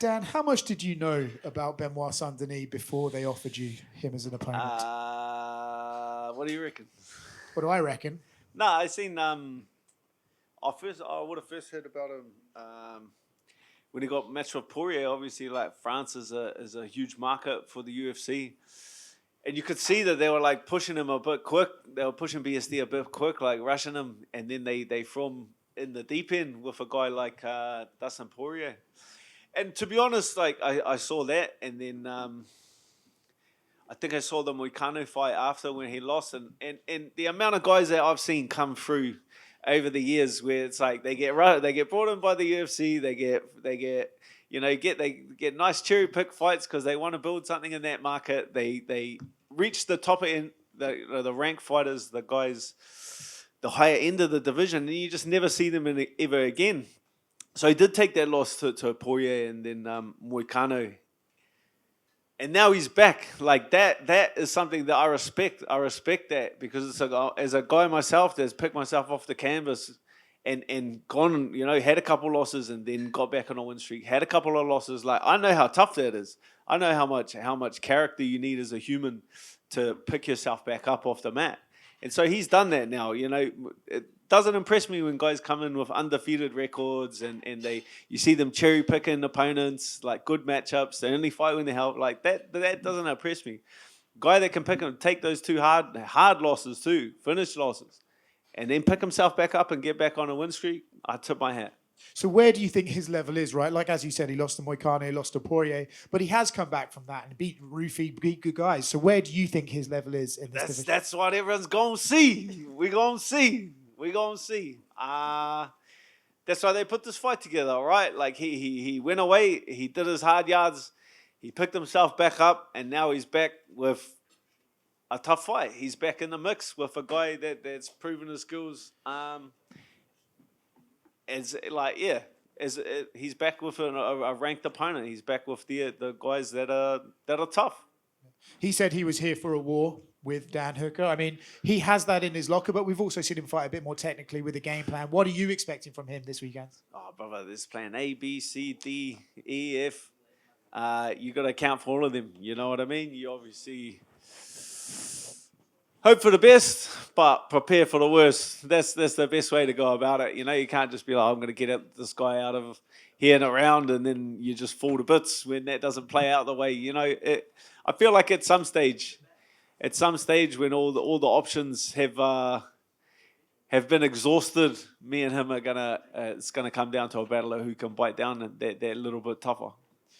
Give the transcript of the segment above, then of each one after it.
Dan, how much did you know about Benoit St-Denis before they offered you him as an opponent? What do you reckon? What do I reckon? No, I seen. I would have first heard about him when he got matched with Poirier. Obviously, like France is a huge market for the UFC, and you could see that they were like pushing him a bit quick. They were pushing BSD a bit quick, like rushing him, and then they throw him in the deep end with a guy like Dustin Poirier. And to be honest, like I saw that, and then I think I saw the Moicano fight after when he lost, and the amount of guys that I've seen come through over the years where it's like they get brought in by the UFC, they get nice cherry pick fights because they want to build something in that market. They reach the top end, the rank fighters, the guys, the higher end of the division, and you just never see them ever again. So he did take that loss to Poirier and then Moicano. And now he's back. Like that is something that I respect. I respect that because as a guy myself that's picked myself off the canvas and gone, had a couple losses and then got back on a win streak, had a couple of losses. Like I know how tough that is. I know how much character you need as a human to pick yourself back up off the mat. And so he's done that now. It doesn't impress me when guys come in with undefeated records and you see them cherry picking opponents, like good matchups. They only fight when they help. Like that doesn't impress me. Guy that can take those two hard losses too, finish losses, and then pick himself back up and get back on a win streak. I tip my hat. So where do you think his level is, right? Like, as you said, he lost to Moicano, he lost to Poirier, but he has come back from that and beat Rufy, beat good guys. So where do you think his level is in this division? That's what everyone's going to see. We're going to see. That's why they put this fight together, all right? Like, he went away, he did his hard yards, he picked himself back up, and now he's back with a tough fight. He's back in the mix with a guy that's proven his skills. He's back with a ranked opponent. He's back with the guys that are tough. He said he was here for a war with Dan Hooker. I mean, he has that in his locker, but we've also seen him fight a bit more technically with a game plan. What are you expecting from him this weekend? Oh, brother, there's plan A, B, C, D, E, F. You got to account for all of them. You know what I mean? You obviously hope for the best, but prepare for the worst. That's the best way to go about it. You can't just be like, I'm going to get this guy out of here and around, and then you just fall to bits when that doesn't play out the way. I feel like at some stage when all the options have been exhausted, me and him are it's gonna come down to a battle of who can bite down that little bit tougher.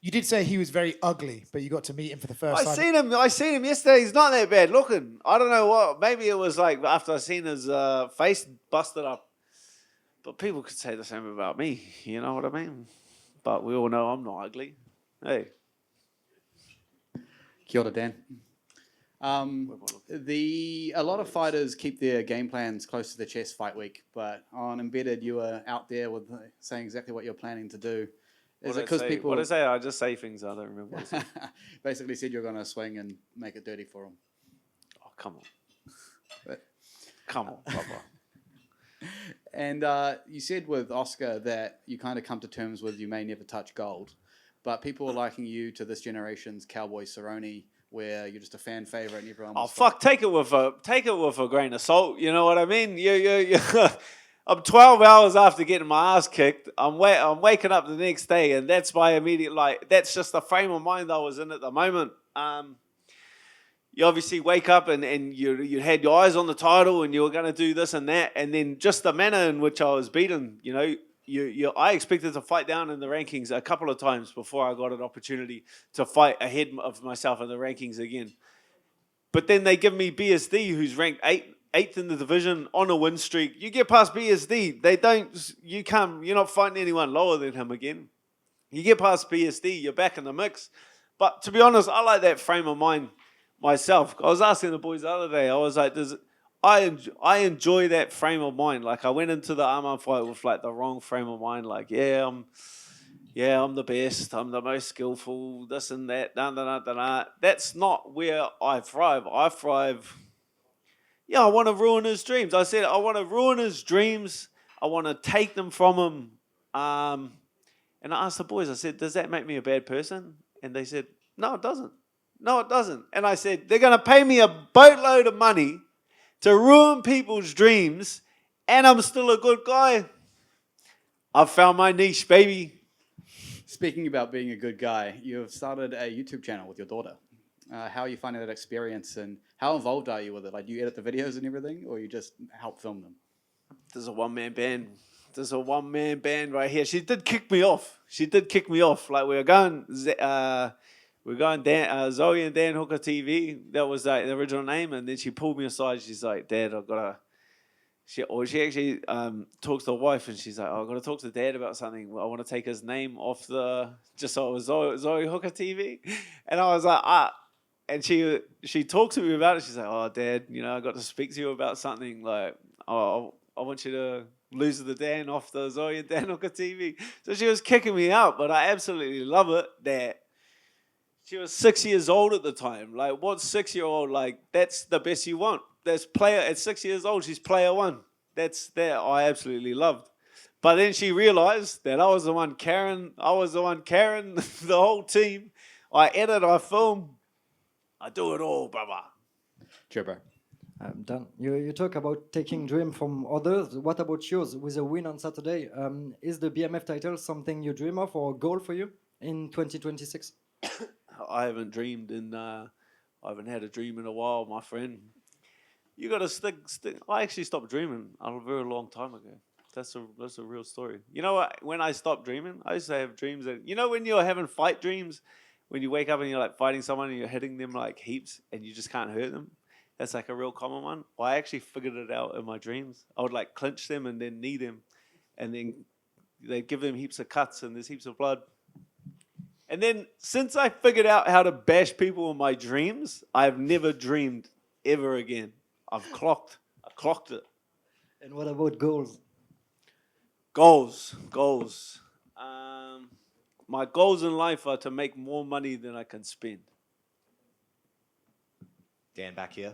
You did say he was very ugly, but you got to meet him for the first time. I seen him yesterday. He's not that bad looking. I don't know what. Maybe it was like after I seen his face busted up. But people could say the same about me. You know what I mean? But we all know I'm not ugly. Hey. Kia ora, Dan. A lot of fighters keep their game plans close to the chest fight week, but on Embedded you were out there with saying exactly what you're planning to do. Is it because people? What did I say? I just say things I don't remember. What I said. Basically said you're going to swing and make it dirty for them. Oh, come on. Come on, Papa. And you said with Oscar that you kind of come to terms with you may never touch gold, but people are liking you to this generation's Cowboy Cerrone, where you're just a fan favorite and everyone. Oh fuck! Take it with a grain of salt. You know what I mean? You. I'm 12 hours after getting my ass kicked. I'm waking up the next day, and that's my immediate that's just the frame of mind I was in at the moment. You obviously wake up and you had your eyes on the title, and you were going to do this and that, and then just the manner in which I was beaten. I expected to fight down in the rankings a couple of times before I got an opportunity to fight ahead of myself in the rankings again. But then they give me BSD, who's ranked eighth in the division on a win streak. You get past BSD, you're not fighting anyone lower than him again. You get past BSD, you're back in the mix. But to be honest, I like that frame of mind myself. I was asking the boys the other day, I was like, I enjoy that frame of mind. Like I went into the Armand fight with the wrong frame of mind. Like, I'm the best. I'm the most skillful. This and that. That's not where I thrive. I thrive. Yeah, I want to ruin his dreams. I said I want to ruin his dreams. I want to take them from him, and And I asked the boys, I said, does that make me a bad person? And they said, no, it doesn't. No, it doesn't. And I said, they're going to pay me a boatload of money to ruin people's dreams, and I'm still a good guy. I've found my niche, baby. Speaking about being a good guy, you've started a YouTube channel with your daughter. How are you finding that experience, and how involved are you with it? Like, do you edit the videos and everything, or you just help film them? There's a one-man band. There's a one-man band right here. She did kick me off. Like, we were going, Zoe and Dan Hooker TV. That was the original name. And then she pulled me aside. She's like, Dad, I've got to... She actually talks to the wife, and she's like, I've got to talk to Dad about something. I want to take his name off just so it was Zoe Hooker TV. And I was like, And she talked to me about it. She's like, oh, Dad, I got to speak to you about something. Like, I want you to lose the Dan off the Zoe and Dan Hooker TV. So she was kicking me out, but I absolutely love it that she was 6 years old at the time. Like, what's 6-year-old? Like, that's the best you want. That's player at 6 years old. She's player one. That's that I absolutely loved. But then she realized that I was the one carrying the whole team. I edit, I film, I do it all, brother. Chipper. Dan, you talk about taking dream from others. What about yours? With a win on Saturday, is the BMF title something you dream of or a goal for you in 2026? I haven't dreamed I haven't had a dream in a while, my friend. You got to stick. I actually stopped dreaming a very long time ago. That's a real story. You know what? When I stopped dreaming, I used to have dreams that, when you're having fight dreams, when you wake up and you're like fighting someone and you're hitting them like heaps and you just can't hurt them. That's like a real common one. Well, I actually figured it out in my dreams. I would like clinch them and then knee them, and then they'd give them heaps of cuts and there's heaps of blood. And then since I figured out how to bash people in my dreams, I've never dreamed ever again. I've clocked it. And what about goals? Goals. My goals in life are to make more money than I can spend. Dan, back here,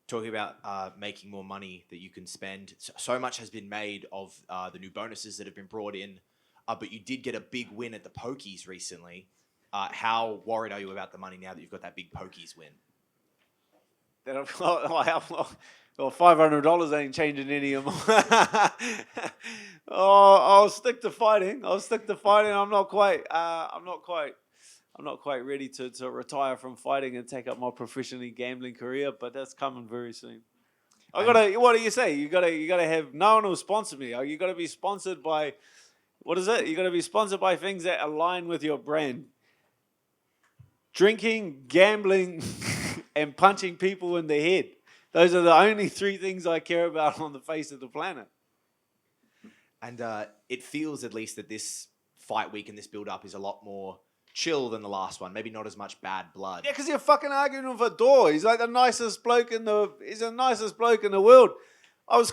talking about making more money that you can spend. So much has been made of the new bonuses that have been brought in, but you did get a big win at the Pokies recently. How worried are you about the money now that you've got that big Pokies win? Well, $500 ain't changing any of them. I'll stick to fighting. I'm not quite ready to retire from fighting and take up my professionally gambling career, but that's coming very soon. What do you say? You gotta have no one will sponsor me. You gotta be sponsored by, what is it? You gotta be sponsored by things that align with your brand. Drinking, gambling, and punching people in the head. Those are the only 3 things I care about on the face of the planet. And it feels at least that this fight week and this build-up is a lot more chill than the last one. Maybe not as much bad blood. Yeah, because you're fucking arguing with a door. He's like the nicest bloke in the world. I was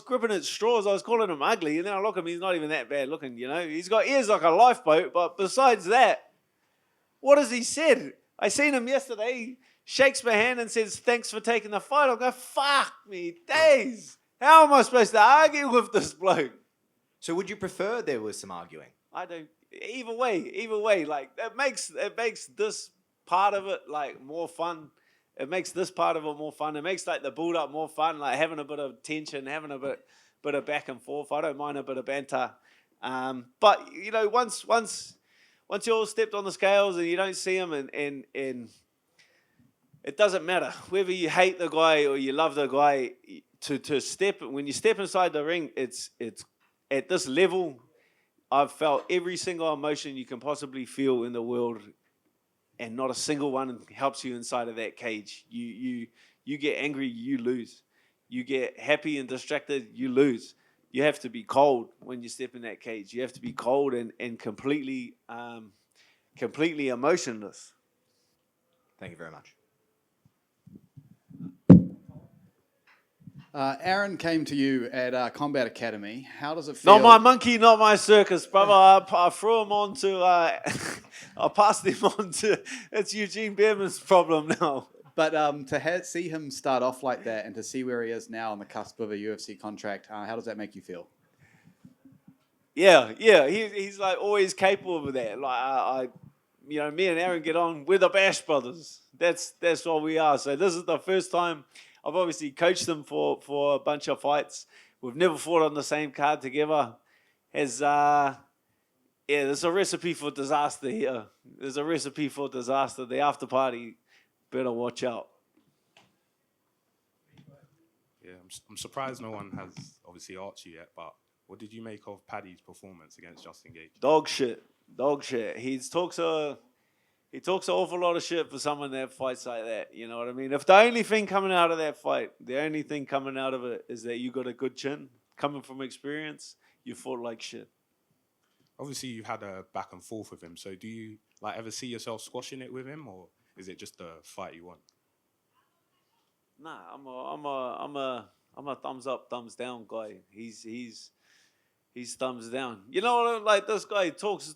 gripping at straws. I was calling him ugly, and then I look at him. He's not even that bad looking, He's got ears like a lifeboat, but besides that, what has he said? I seen him yesterday. He shakes my hand and says, "Thanks for taking the fight." I'll go, fuck me days. How am I supposed to argue with this bloke? So would you prefer there was some arguing? I don't. Either way, like it makes this part of it like more fun. It makes this part of it more fun. It makes like the build up more fun, like having a bit of tension, having a bit of back and forth. I don't mind a bit of banter, but once you all stepped on the scales and you don't see them, and it doesn't matter whether you hate the guy or you love the guy. When you step inside the ring, it's at this level. I've felt every single emotion you can possibly feel in the world, and not a single one helps you inside of that cage. You get angry, you lose. You get happy and distracted, you lose. You have to be cold when you step in that cage. You have to be cold and completely emotionless. Thank you very much. Aaron came to you at Combat Academy. How does it feel? Not my monkey, not my circus, brother. I threw him on to, I passed him on to, it's Eugene Behrman's problem now. But see him start off like that and to see where he is now on the cusp of a UFC contract, how does that make you feel? Yeah, he's like always capable of that. Like me and Aaron get on. We're the Bash Brothers. That's what we are. So this is the first time I've obviously coached them for a bunch of fights. We've never fought on the same card together. There's a recipe for disaster here. There's a recipe for disaster. The after party, better watch out. Yeah, I'm surprised no one has obviously asked you yet, but what did you make of Paddy's performance against Justin Gage? Dog shit. He talks an awful lot of shit for someone that fights like that. You know what I mean? If the only thing coming out of that fight, the only thing coming out of it is that you got a good chin, coming from experience, you fought like shit. Obviously, you had a back and forth with him. So do you ever see yourself squashing it with him, or is it just the fight you want? Nah, I'm a thumbs up, thumbs down guy. He's thumbs down. You know what? Like this guy talks,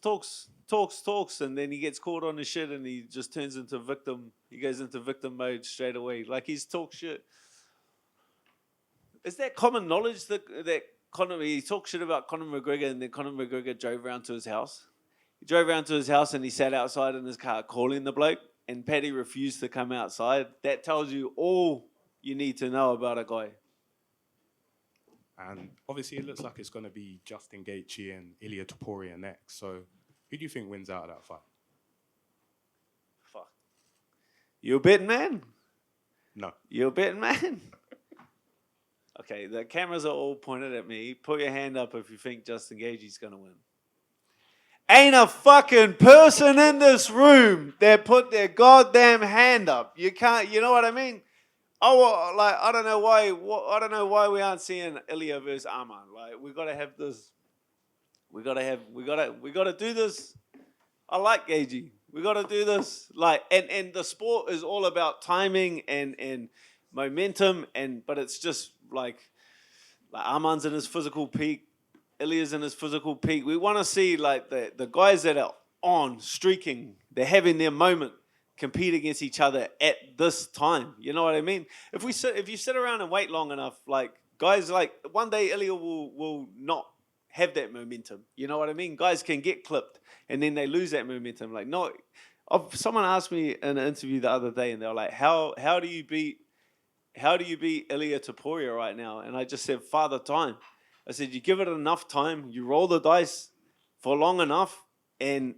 and then he gets caught on his shit, and he just turns into victim. He goes into victim mode straight away. Like he's talk shit. Is that common knowledge that he talked shit about Conor McGregor, and then Conor McGregor drove around to his house? He drove around to his house and he sat outside in his car calling the bloke, and Paddy refused to come outside. That tells you all you need to know about a guy. And obviously, it looks like it's going to be Justin Gaethje and Ilia Topuria next. So who do you think wins out of that fight? Fuck. You a betting man? No. You a betting man? Okay, the cameras are all pointed at me. Put your hand up if you think Justin Gaethje's going to win. Ain't a fucking person in this room that put their goddamn hand up. You can't, you know what I mean? Oh, like I don't know why we aren't seeing Ilia versus Arman. Like we gotta have this. We gotta do this. I like Gaethje. We gotta do this. Like and the sport is all about timing and momentum but it's just like Arman's in his physical peak. Ilia's in his physical peak. We want to see like the guys that are on streaking. They're having their moment. Compete against each other at this time. You know what I mean? If you sit around and wait long enough, like guys, like one day Ilia will not have that momentum. You know what I mean? Guys can get clipped and then they lose that momentum. Like no, someone asked me in an interview the other day, and they were like, "How do you beat Ilia Topuria right now?" And I just said, "Father Time." I said, "You give it enough time, you roll the dice for long enough, and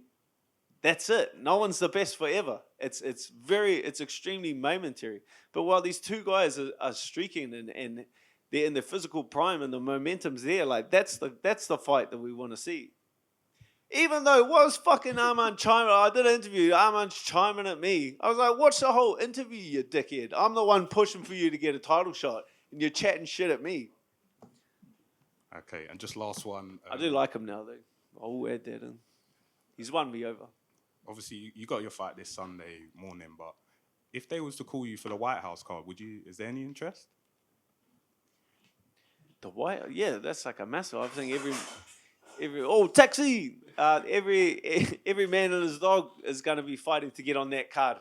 that's it. No one's the best forever. It's extremely momentary. But while these two guys are streaking and they're in their physical prime and the momentum's there, like that's the fight that we want to see. Even though it was fucking Arman chiming, I did an interview, Arman's chiming at me. I was like, watch the whole interview, you dickhead. I'm the one pushing for you to get a title shot, and you're chatting shit at me. Okay, and just last one. I do like him now, though. I'll add that in. He's won me over. Obviously, you got your fight this Sunday morning, but if they was to call you for the White House card, is there any interest? The White, yeah, that's like a massive. I think taxi! Every man and his dog is going to be fighting to get on that card.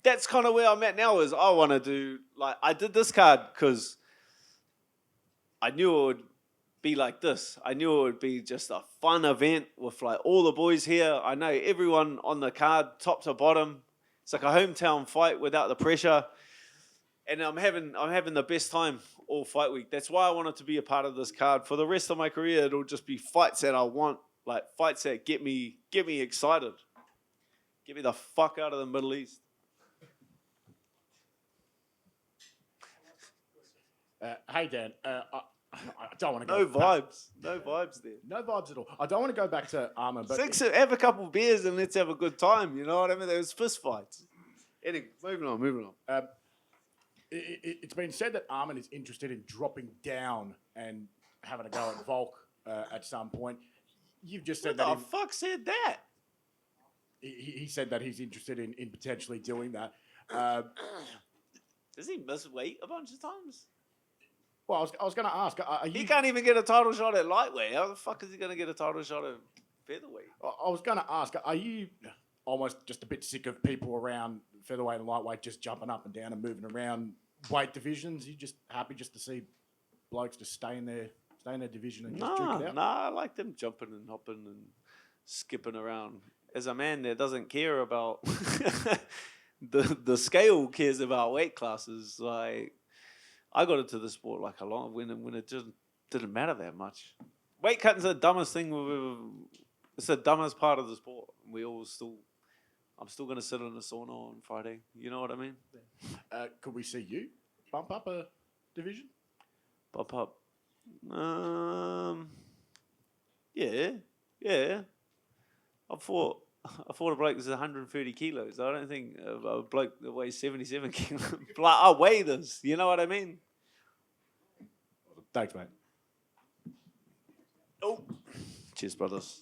That's kind of where I'm at now. Is I want to do I did this card because I knew it would be like this. I knew it would be just a fun event with like all the boys here. I know everyone on the card, top to bottom. It's like a hometown fight without the pressure. And I'm having the best time all fight week. That's why I wanted to be a part of this card. For the rest of my career, it'll just be fights that I want, like fights that get me excited. Get me the fuck out of the Middle East. Hey Dan, I don't want to go. No vibes there. No vibes at all. I don't want to go back to Arman, but Have a couple of beers and let's have a good time. You know what I mean? There was fist fights. Anyway, moving on. It's been said that Arman is interested in dropping down and having a go at Volk at some point. You've just said Who the fuck said that? He said that he's interested in potentially doing that. Does he miss weight a bunch of times? Well, I was going to ask, are you... He can't even get a title shot at lightweight. How the fuck is he going to get a title shot at featherweight? I was going to ask, are you almost just a bit sick of people around featherweight and lightweight just jumping up and down and moving around weight divisions? You just happy just to see blokes just stay in their Stay in a division and just duke it out? Nah, I like them jumping and hopping and skipping around. As a man that doesn't care about the scale, cares about weight classes. Like, I got into the sport like a long when it just didn't matter that much. Weight cutting's the dumbest thing. It's the dumbest part of the sport. I'm still gonna sit in the sauna on Friday. You know what I mean? Could we see you bump up a division? Pop up. Yeah. I fought a bloke that's 130 kilos. I don't think a bloke that weighs 77 kilos. Like, I weigh this. You know what I mean? Thanks, mate. Oh, cheers, brothers.